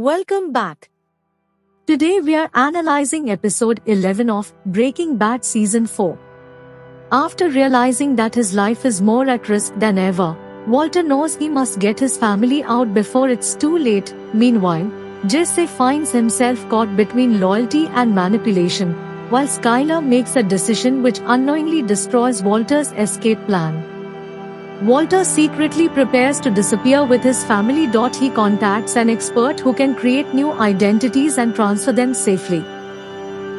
Welcome back. Today we are analyzing episode 11 of Breaking Bad Season 4. After realizing that his life is more at risk than ever, Walter knows he must get his family out before it's too late. Meanwhile, Jesse finds himself caught between loyalty and manipulation, while Skylar makes a decision which unknowingly destroys Walter's escape plan. Walter secretly prepares to disappear with his family. He contacts an expert who can create new identities and transfer them safely.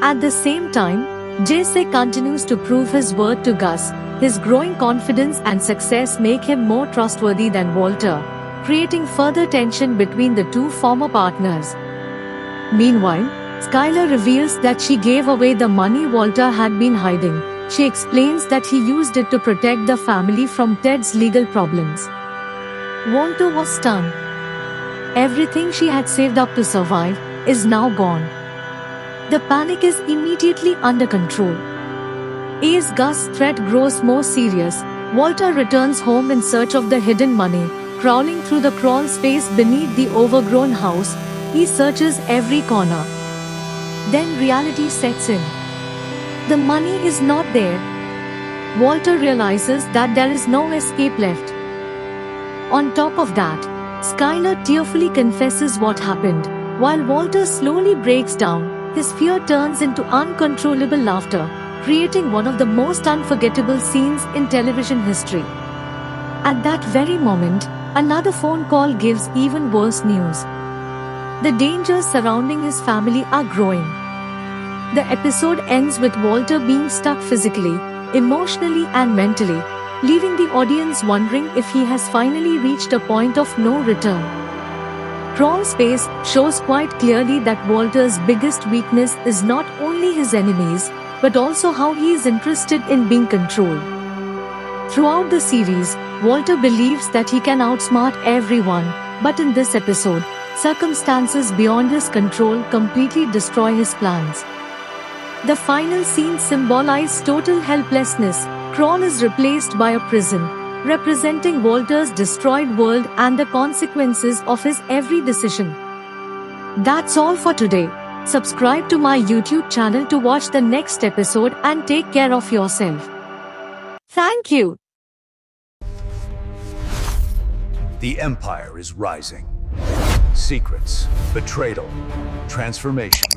At the same time, Jesse continues to prove his worth to Gus. His growing confidence and success make him more trustworthy than Walter, creating further tension between the two former partners. Meanwhile, Skylar reveals that she gave away the money Walter had been hiding. She explains that he used it to protect the family from Ted's legal problems. Walter was stunned. Everything she had saved up to survive is now gone. The panic is immediately under control. As Gus' threat grows more serious, Walter returns home in search of the hidden money. Crawling through the crawl space beneath the overgrown house, he searches every corner. Then reality sets in. The money is not there. Walter realizes that there is no escape left. On top of that, Skylar tearfully confesses what happened. While Walter slowly breaks down, his fear turns into uncontrollable laughter, creating one of the most unforgettable scenes in television history. At that very moment, another phone call gives even worse news. The dangers surrounding his family are growing. The episode ends with Walter being stuck physically, emotionally and mentally, leaving the audience wondering if he has finally reached a point of no return. Crawl Space shows quite clearly that Walter's biggest weakness is not only his enemies, but also how he is interested in being controlled. Throughout the series, Walter believes that he can outsmart everyone, but in this episode, circumstances beyond his control completely destroy his plans. The final scene symbolizes total helplessness. Crawl is replaced by a prison, representing Walter's destroyed world and the consequences of his every decision. That's all for today. Subscribe to my YouTube channel to watch the next episode and take care of yourself. Thank you. The Empire is rising. Secrets, betrayal, transformation.